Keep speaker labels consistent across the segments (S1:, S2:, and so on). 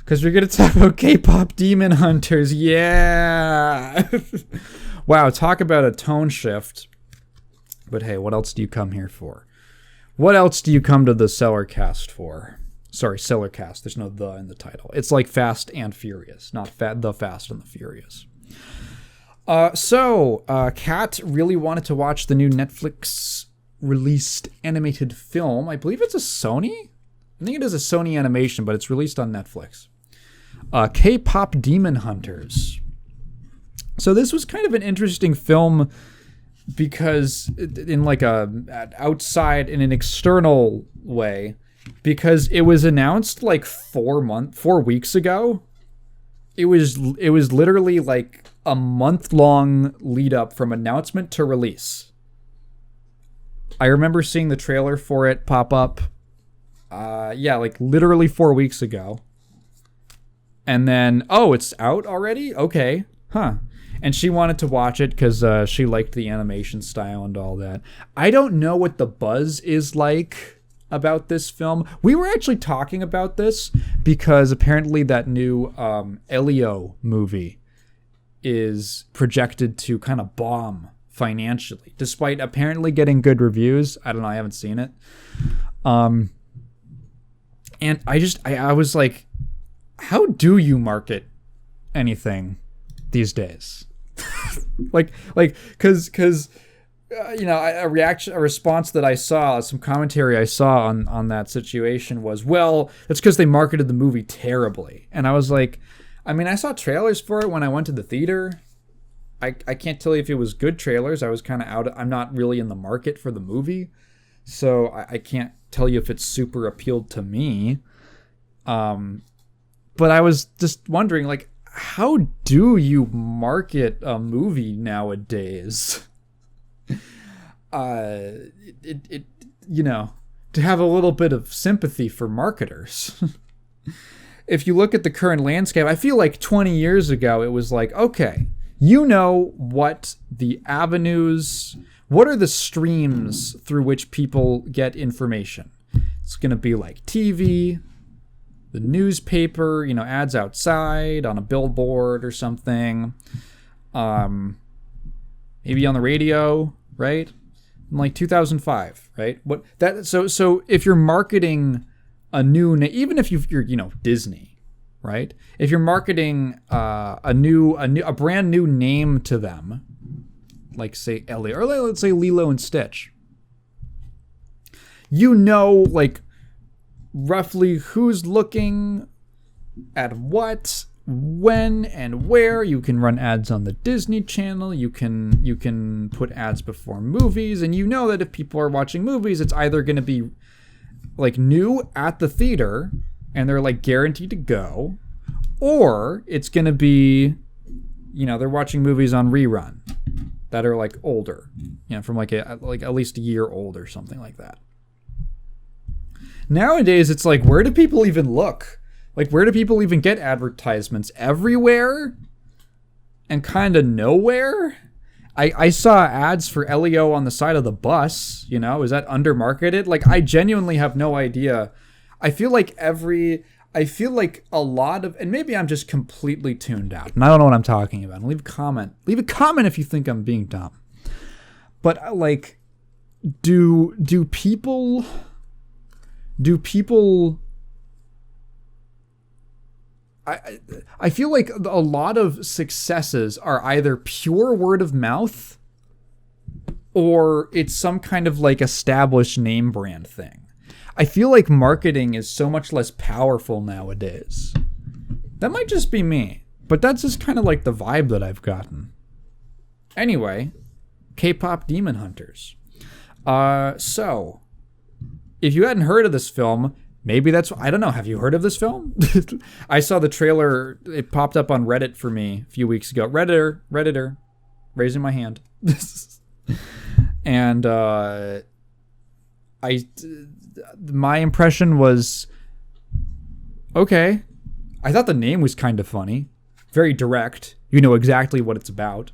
S1: Because we're going to talk about K-pop Demon Hunters. Yeah! Wow, talk about a tone shift. But hey, what else do you come here for? What else do you come to the Cellarcast for? Sorry, Cellarcast. There's no the in the title. It's like Fast and Furious, not the Fast and the Furious. So, Kat really wanted to watch the new Netflix released animated film. I believe it's a Sony? I think it is a Sony Animation, but it's released on Netflix. K-pop Demon Hunters. So this was kind of an interesting film because in like outside in an external way, because it was announced like 4 weeks ago. It was literally like a month-long lead up from announcement to release. I remember seeing the trailer for it pop up. Like literally 4 weeks ago. And then, oh, it's out already? Okay. Huh. And she wanted to watch it because she liked the animation style and all that. I don't know what the buzz is like about this film. We were actually talking about this because apparently that new Elio movie is projected to kind of bomb financially, despite apparently getting good reviews. I don't know. I haven't seen it. And I was like, how do you market anything these days? Because a response that I saw, some commentary I saw on that situation was, well, it's because they marketed the movie terribly. And I was like, I mean, I saw trailers for it when I went to the theater. I can't tell you if it was good trailers. I was kind of out. I'm not really in the market for the movie, so I can't tell you if it super appealed to me. But I was just wondering, like, how do you market a movie nowadays? To have a little bit of sympathy for marketers. If you look at the current landscape, I feel like 20 years ago, it was like, okay, you know what the avenues, what are the streams through which people get information? It's going to be like TV, the newspaper, ads outside on a billboard or something. Maybe on the radio, right? In like 2005, right? So if you're marketing a new, even if you're Disney, right? If you're marketing a brand new name to them, like say Elliot, or let's say Lilo and Stitch, like roughly who's looking at what, when, and where. You can run ads on the Disney Channel. You can put ads before movies, and that if people are watching movies, it's either going to be like new at the theater and they're like guaranteed to go, or it's going to be they're watching movies on rerun that are like older, from like at least a year old or something like that. Nowadays, it's like, where do people even look? Like, where do people even get advertisements? Everywhere? And kind of nowhere? I saw ads for Elio on the side of the bus. Is that undermarketed? Like, I genuinely have no idea. I feel like a lot of, and maybe I'm just completely tuned out, and I don't know what I'm talking about. Leave a comment. Leave a comment if you think I'm being dumb. But, like, do people... I feel like a lot of successes are either pure word of mouth or it's some kind of like established name brand thing. I feel like marketing is so much less powerful nowadays. That might just be me, but that's just kind of like the vibe that I've gotten. Anyway, K-pop Demon Hunters. So... if you hadn't heard of this film, maybe I don't know. Have you heard of this film? I saw the trailer. It popped up on Reddit for me a few weeks ago. Redditor, raising my hand. And my impression was, okay. I thought the name was kind of funny. Very direct. You know exactly what it's about.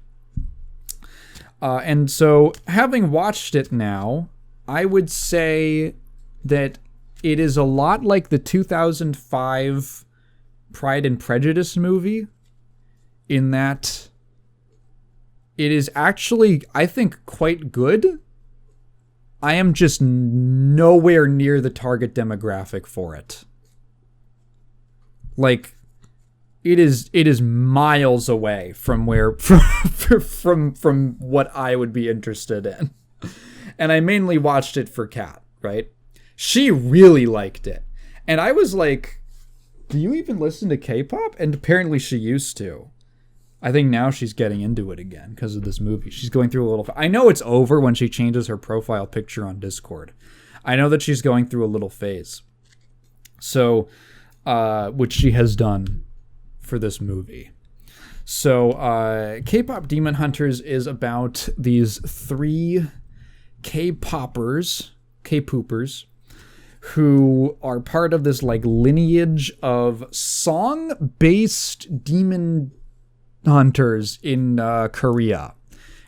S1: And so, having watched it now, I would say that it is a lot like the 2005 Pride and Prejudice movie, in that it is actually, I think, quite good. I am just nowhere near the target demographic for it. Like, it is miles away from where from what I would be interested in. And I mainly watched it for Kat, right? She really liked it. And I was like, do you even listen to K-pop? And apparently she used to. I think now she's getting into it again because of this movie. She's going through a little... I know it's over when she changes her profile picture on Discord. I know that she's going through a little phase. So, which she has done for this movie. So, K-pop Demon Hunters is about these 3 K-poppers, K-poopers, who are part of this like lineage of song-based demon hunters in Korea.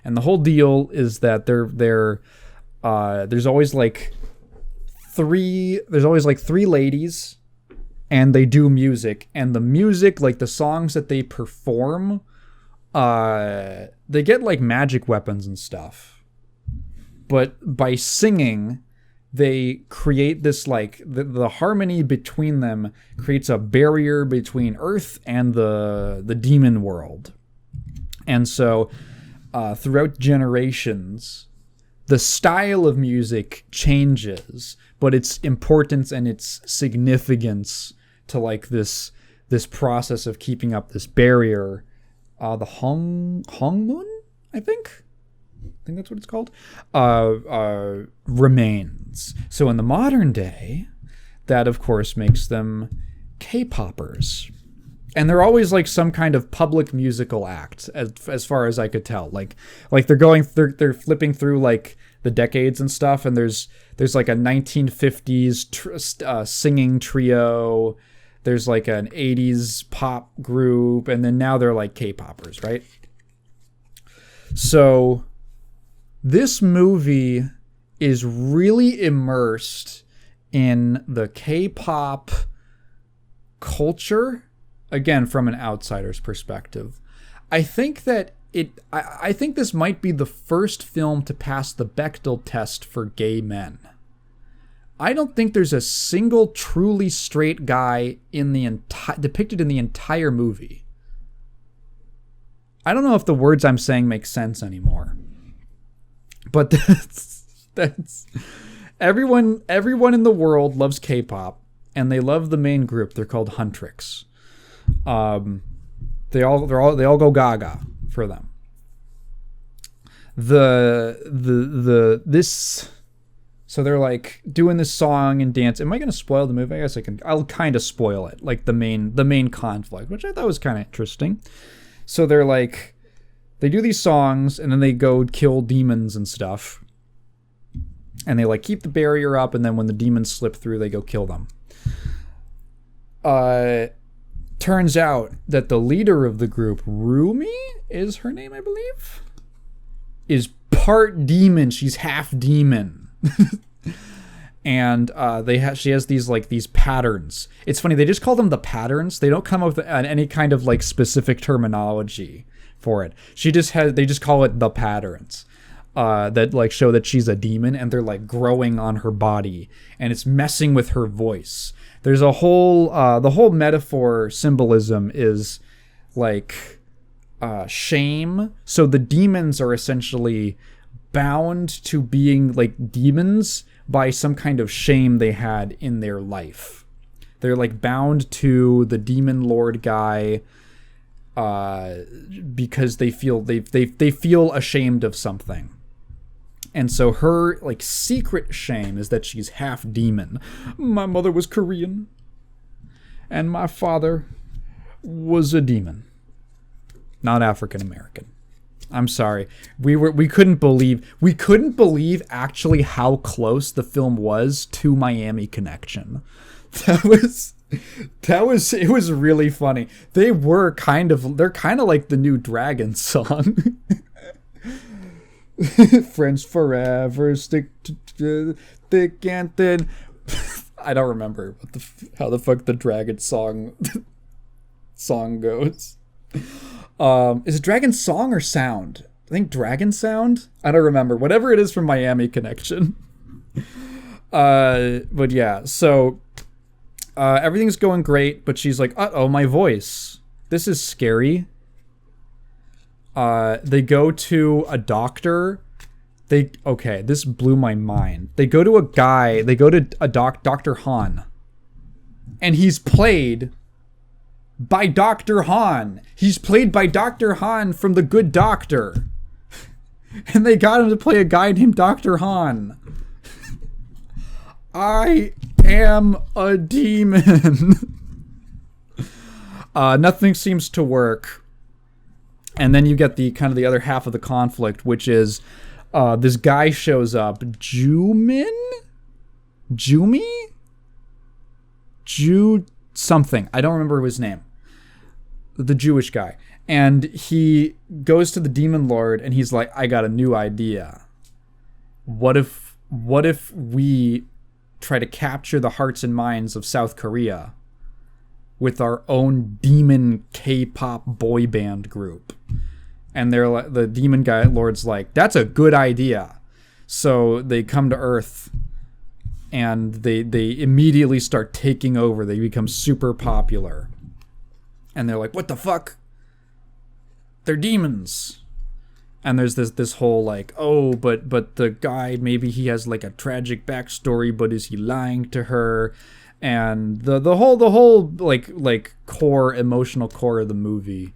S1: And the whole deal is that there's always like 3 ladies, and they do music, and the music, like the songs that they perform, they get like magic weapons and stuff. But by singing, they create this like the harmony between them creates a barrier between Earth and the demon world. And so throughout generations, the style of music changes, but its importance and its significance to like this process of keeping up this barrier, the Hongmun, I think that's what it's called, remains. So in the modern day, that of course makes them K-poppers. And they're always like some kind of public musical act, as far as I could tell. Like they're flipping through like the decades and stuff, and there's like a 1950s singing trio. There's like an 80s pop group, and then now they're like K-poppers, right? So this movie is really immersed in the K-pop culture, again, from an outsider's perspective. I think that I think this might be the first film to pass the Bechdel test for gay men. I don't think there's a single truly straight guy depicted in the entire movie. I don't know if the words I'm saying make sense anymore. But that's everyone in the world loves K-pop, and they love the main group. They're called Huntrix. They all go gaga for them. So they're like doing this song and dance. Am I going to spoil the movie? I guess I'll kind of spoil it, like the main conflict, which I thought was kind of interesting. So they're like, they do these songs, and then they go kill demons and stuff. And they like keep the barrier up, and then when the demons slip through, they go kill them. Turns out that the leader of the group, Rumi is her name, I believe, is part demon. She's half demon. And she has these patterns. It's funny, they just call them the patterns. They don't come up with any kind of like specific terminology for it. They just call it the patterns. That like show that she's a demon, and they're like growing on her body, and it's messing with her voice. There's a whole the whole metaphor symbolism is like shame. So the demons are essentially bound to being like demons by some kind of shame they had in their life. They're like bound to the demon lord guy because they feel they feel ashamed of something. And so her like secret shame is that she's half demon. My mother was Korean, and my father was a demon, not African American. I'm sorry. We couldn't believe actually how close the film was to Miami Connection. It was really funny. They're kind of like the new Dragon song. Friends forever, stick to thick and thin. I don't remember how the fuck the Dragon song song goes. Is it Dragon Song or Sound? I think Dragon Sound? I don't remember. Whatever it is from Miami Connection. But yeah, so everything's going great, but she's like, uh-oh, my voice. This is scary. They go to a doctor. Okay, this blew my mind. They go to a Dr. Han. And he's played by Dr. Han. He's played by Dr. Han from The Good Doctor. And they got him to play a guy named Dr. Han. I am a demon. Nothing seems to work. And then you get the kind of the other half of the conflict, which is this guy shows up, Jumi? Something. I don't remember his name. The Jewish guy. And he goes to the Demon Lord and he's like, I got a new idea. What if we try to capture the hearts and minds of South Korea with our own demon K-pop boy band group? And they're like, the Demon Guy Lord's like, that's a good idea. So they come to Earth and they immediately start taking over. They become super popular. And they're like, what the fuck? They're demons. And there's this whole like, oh, but the guy, maybe he has like a tragic backstory, but is he lying to her? And the whole like core, emotional core of the movie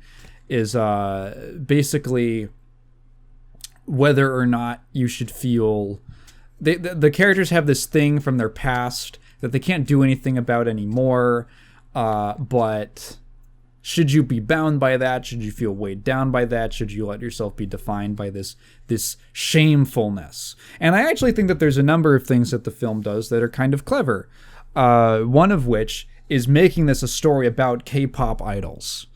S1: is basically whether or not you should feel. The characters have this thing from their past that they can't do anything about anymore, but should you be bound by that? Should you feel weighed down by that? Should you let yourself be defined by this shamefulness? And I actually think that there's a number of things that the film does that are kind of clever. One of which is making this a story about K-pop idols.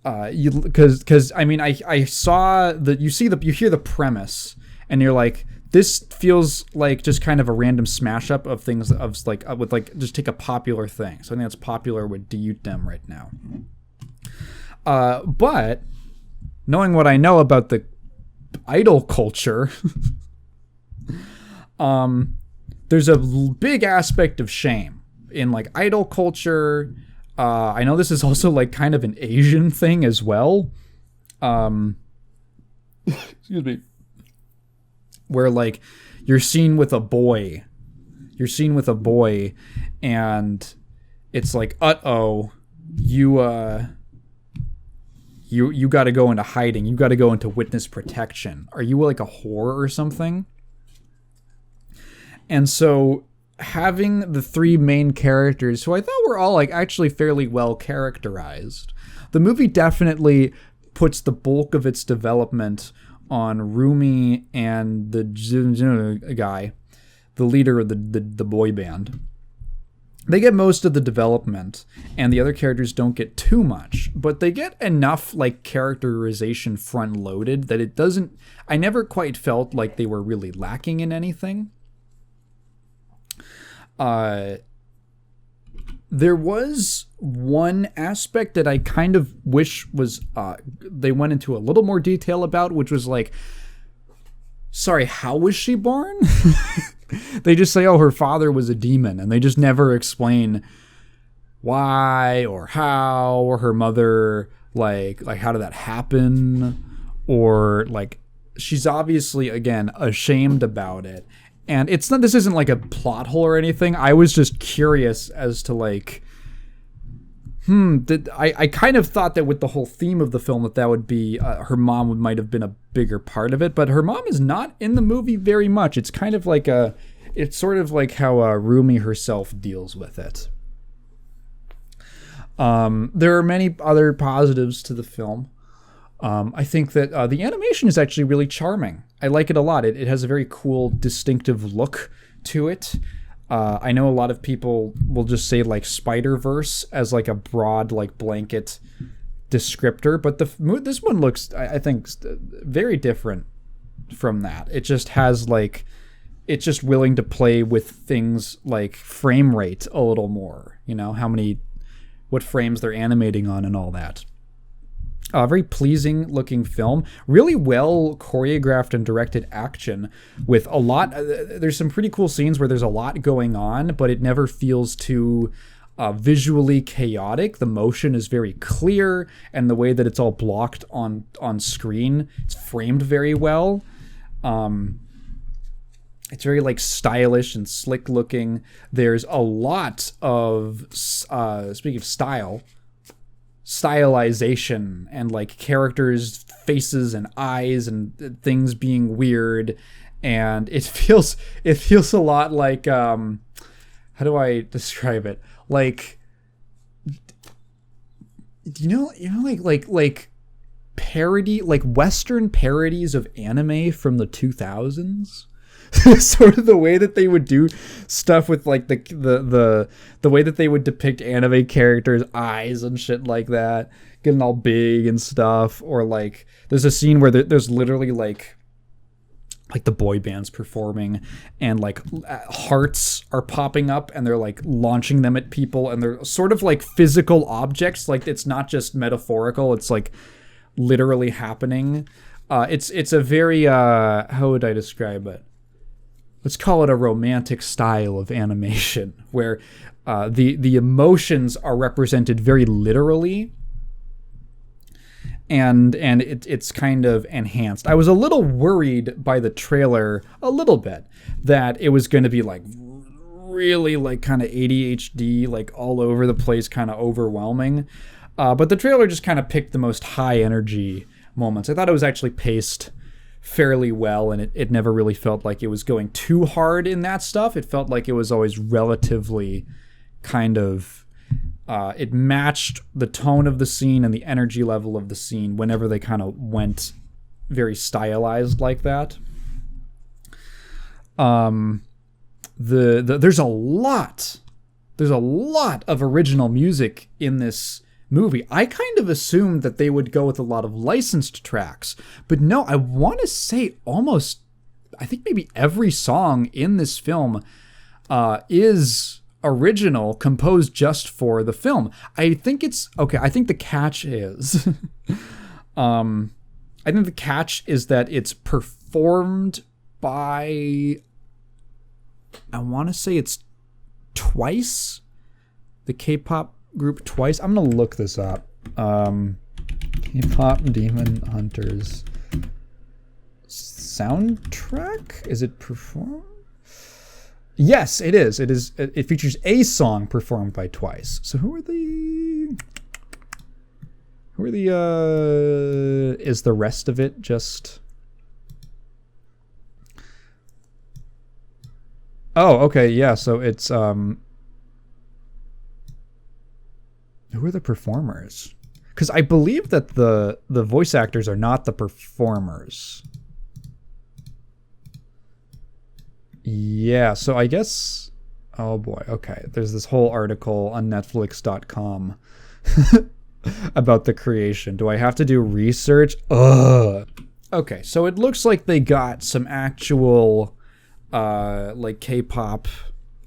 S1: Because I mean, I saw that you hear the premise and you're like, this feels like just kind of a random smash up of things with just take a popular thing. So I think that's popular with Dyutem right now. But knowing what I know about the idol culture, there's a big aspect of shame in like idol culture. I know this is also like kind of an Asian thing as well. Excuse me. Where like you're seen with a boy and it's like, uh-oh, you got to go into hiding. You got to go into witness protection. Are you like a whore or something? And so having the three main characters, who I thought were all like actually fairly well characterized, the movie definitely puts the bulk of its development on Rumi and the guy, the leader of the boy band. They get most of the development, and the other characters don't get too much, but they get enough like characterization front loaded that it doesn't. I never quite felt like they were really lacking in anything. There was one aspect that I kind of wish was they went into a little more detail about, which was like, sorry, how was she born? They just say, oh, her father was a demon, and they just never explain why or how, or her mother, like how did that happen? Or like, she's obviously, again, ashamed about it. And it's not, this isn't like a plot hole or anything. I was just curious as to like, I kind of thought that with the whole theme of the film that would be, her mom might have been a bigger part of it, but her mom is not in the movie very much. It's kind of like it's sort of like how Rumi herself deals with it. There are many other positives to the film. I think that the animation is actually really charming. I like it a lot. It has a very cool, distinctive look to it. I know a lot of people will just say like Spider-Verse as like a broad like blanket descriptor, but this one looks, I think, very different from that. It just has like, it's just willing to play with things like frame rate a little more. You know, how many what frames they're animating on and all that. Very pleasing looking film, really well choreographed and directed action with a lot. There's some pretty cool scenes where there's a lot going on, but it never feels too visually chaotic. The motion is very clear, and the way that it's all blocked on screen, it's framed very well. It's very like stylish and slick looking. There's a lot of speaking of stylization and like characters' faces and eyes and things being weird, and it feels a lot like how do I describe it? Like, like parody, like Western parodies of anime from the 2000s. Sort of the way that they would do stuff with like the way that they would depict anime characters' eyes and shit like that, getting all big and stuff. Or like there's a scene where there's literally like the boy bands performing, and like hearts are popping up and they're like launching them at people, and they're sort of like physical objects. Like it's not just metaphorical, it's like literally happening. It's a very how would I describe it? Let's call it a romantic style of animation where the emotions are represented very literally, and it's kind of enhanced. I was a little worried by the trailer a little bit that it was going to be like really like kind of ADHD, like all over the place, kind of overwhelming. But the trailer just kind of picked the most high energy moments. I thought it was actually paced fairly well, and it never really felt like it was going too hard in that stuff. It felt like it was always relatively kind of it matched the tone of the scene and the energy level of the scene whenever they kind of went very stylized like that. There's a lot of original music in this movie. I kind of assumed that they would go with a lot of licensed tracks, but no, I want to say almost, I think maybe every song in this film is original, composed just for the film. I think it's okay. I think the catch is, I think the catch is that it's performed by, I want to say it's Twice, the K-pop group Twice. I'm gonna look this up. K-pop Demon Hunters soundtrack. Is it performed? Yes, it is. It features a song performed by Twice. So who are the? Is the rest of it just? Oh, okay, yeah. So it's who are the performers? Because I believe that the voice actors are not the performers. Yeah, so I guess... Oh boy, okay. There's this whole article on Netflix.com about the creation. Do I have to do research? Ugh. Okay, so it looks like they got some actual like K-pop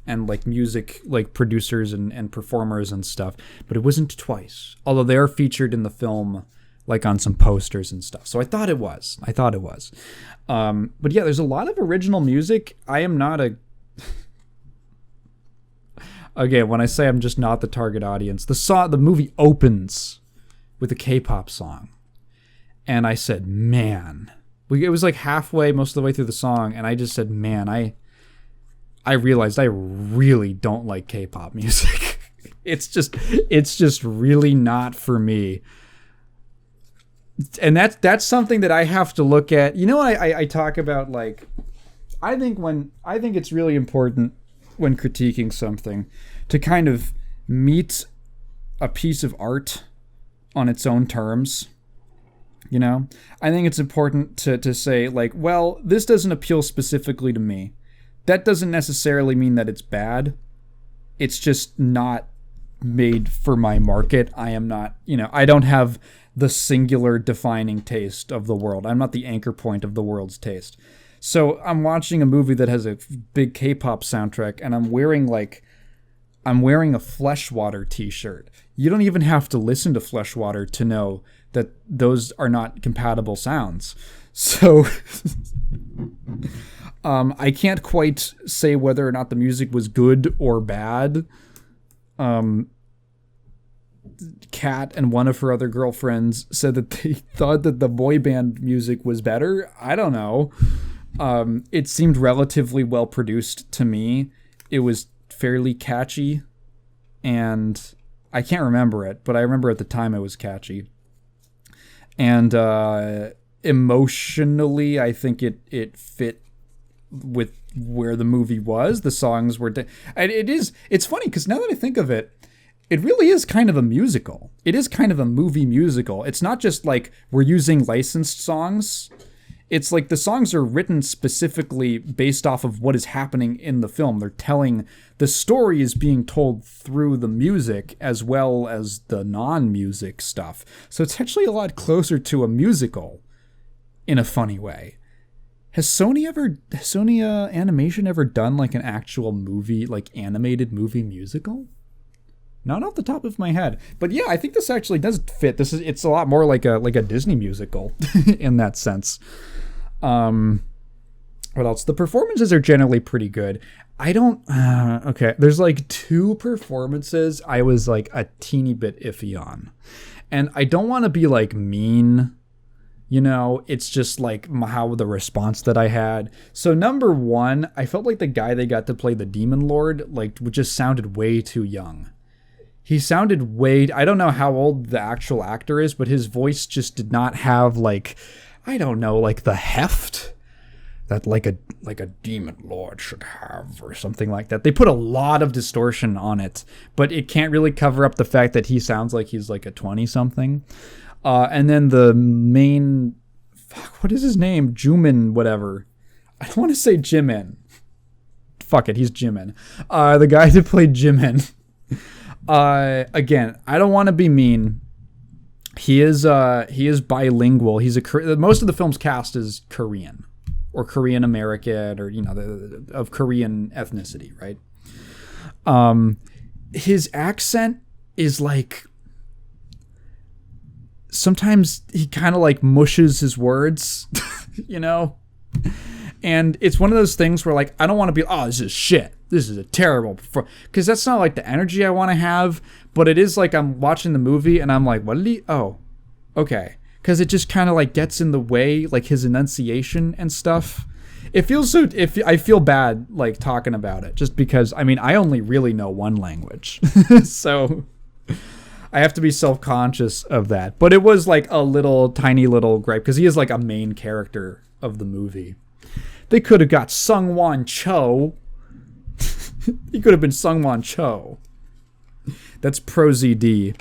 S1: and like music like producers and performers and stuff, but it wasn't Twice, although they are featured in the film like on some posters and stuff. So I thought it was. But yeah, there's a lot of original music. I am not a again, when I say I'm just not the target audience, the movie opens with a K-pop song, and I said, man, it was like halfway, most of the way through the song, and I just said, man, I realized I really don't like K-pop music. It's just really not for me. And that's something that I have to look at. You know, I talk about, like, I think it's really important when critiquing something to kind of meet a piece of art on its own terms. You know, I think it's important to say, like, well, this doesn't appeal specifically to me. That doesn't necessarily mean that it's bad. It's just not made for my market. I am not, I don't have the singular defining taste of the world. I'm not the anchor point of the world's taste. So I'm watching a movie that has a big K-pop soundtrack, and I'm wearing like I'm wearing a Fleshwater t-shirt. You don't even have to listen to Fleshwater to know that those are not compatible sounds. So I can't quite say whether or not the music was good or bad. Kat and one of her other girlfriends said that they thought that the boy band music was better. I don't know. It seemed relatively well produced to me. It was fairly catchy, and I can't remember it, but I remember at the time it was catchy. And emotionally, I think it fit with where the movie was. The songs were... It's funny, because now that I think of it, it really is kind of a musical. It is kind of a movie musical. It's not just like we're using licensed songs. It's like the songs are written specifically based off of what is happening in the film. They're telling... The story is being told through the music as well as the non-music stuff. So it's actually a lot closer to a musical in a funny way. Has Sony Animation ever done like an actual movie, like animated movie musical? Not off the top of my head. But yeah, I think this actually does fit. It's a lot more like a Disney musical in that sense. What else? The performances are generally pretty good. Okay, there's like 2 performances I was like a teeny bit iffy on. And I don't want to be like mean, you know, it's just like how the response that I had. So number 1, I felt like the guy they got to play the Demon Lord like just sounded way too young. He sounded I don't know how old the actual actor is, but his voice just did not have like, I don't know, like the heft that like a demon lord should have or something like that. They put a lot of distortion on it, but it can't really cover up the fact that he sounds like he's like a 20-something. And then the main... what is his name? Jumin whatever. I don't want to say Jimin. Fuck it, he's Jimin. The guy that played Jimin. Again, I don't want to be mean. He is bilingual. Most of the film's cast is Korean. Or Korean American, or, you know, of Korean ethnicity, right? His accent is like... sometimes he kind of like mushes his words, you know? And it's one of those things where like, I don't want to be, oh, this is shit. This is a terrible... because that's not like the energy I want to have, but it is like I'm watching the movie and I'm like, what did he... oh, okay. Because it just kind of like gets in the way, like his enunciation and stuff. It feels so... I feel bad like talking about it, just because, I mean, I only really know one language. So I have to be self-conscious of that. But it was like a tiny little gripe, because he is like a main character of the movie. They could have got Sungwon Cho. He could have been Sungwon Cho. That's ProZD.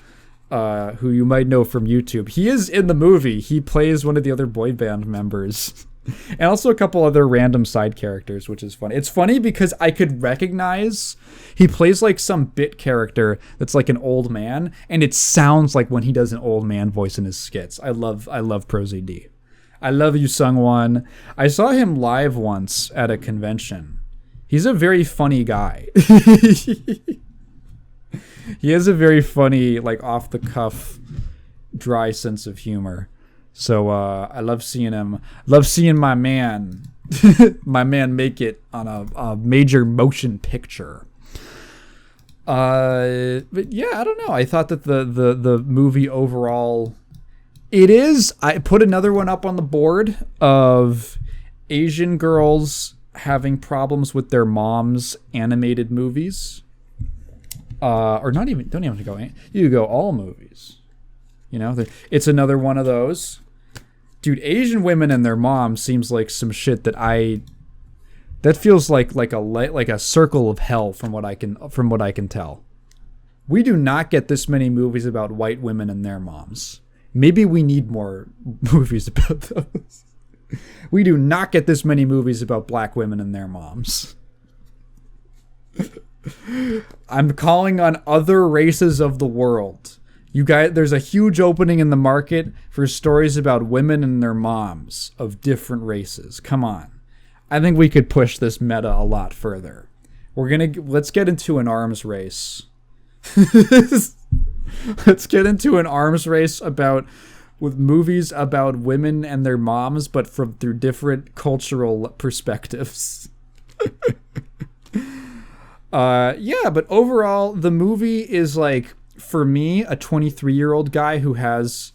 S1: Who you might know from YouTube. He is in the movie. He plays one of the other boy band members. And also a couple other random side characters, which is funny. It's funny because I could recognize he plays like some bit character that's like an old man, and it sounds like when he does an old man voice in his skits. I love ProZD. I love you, Sungwon. I saw him live once at a convention. He's a very funny guy. He has a very funny, like, off-the-cuff, dry sense of humor. So, I love seeing him. Love seeing my man make it on a major motion picture. But yeah, I don't know. I thought that the movie overall... I put another one up on the board of Asian girls having problems with their moms' animated movies. Or don't even go. You go all movies. You know, it's another one of those. Dude, Asian women and their moms seems like some shit that feels like a circle of hell from what I can tell. We do not get this many movies about white women and their moms. Maybe we need more movies about those. We do not get this many movies about black women and their moms. I'm calling on other races of the world. You guys, there's a huge opening in the market for stories about women and their moms of different races. Come on. I think we could push this meta a lot further. Let's get into an arms race. Let's get into an arms race with movies about women and their moms, but through different cultural perspectives. Yeah, but overall, the movie is like, for me, a 23-year-old guy who has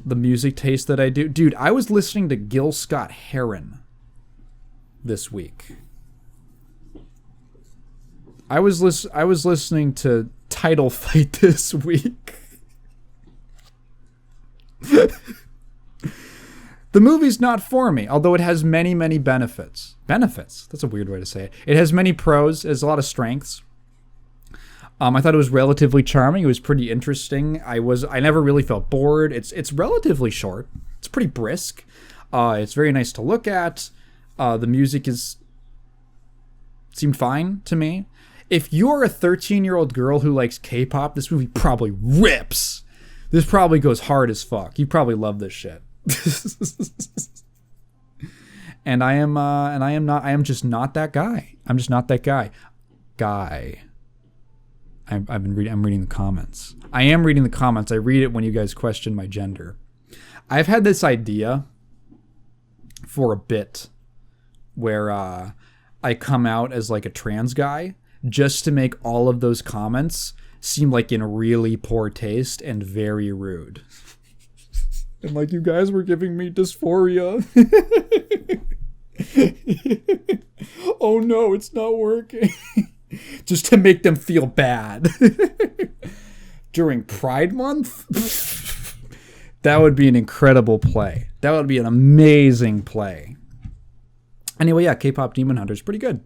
S1: the music taste that I do. Dude, I was listening to Gil Scott-Heron this week. I was listening to Title Fight this week. The movie's not for me, although it has many, many benefits. Benefits? That's a weird way to say it. It has many pros. It has a lot of strengths. I thought it was relatively charming. It was pretty interesting. I never really felt bored. It's relatively short. It's pretty brisk. It's very nice to look at. The music seemed fine to me. If you're a 13-year-old girl who likes K-pop, this movie probably rips. This probably goes hard as fuck. You probably love this shit. And I am just not that guy. I'm just not that guy. I'm reading the comments. I am reading the comments. I read it when you guys question my gender. I've had this idea for a bit where I come out as like a trans guy just to make all of those comments seem like in really poor taste and very rude. And like, you guys were giving me dysphoria. Oh no, it's not working. Just to make them feel bad. During Pride Month? That would be an incredible play. That would be an amazing play. Anyway, yeah, K-Pop Demon Hunters, pretty good.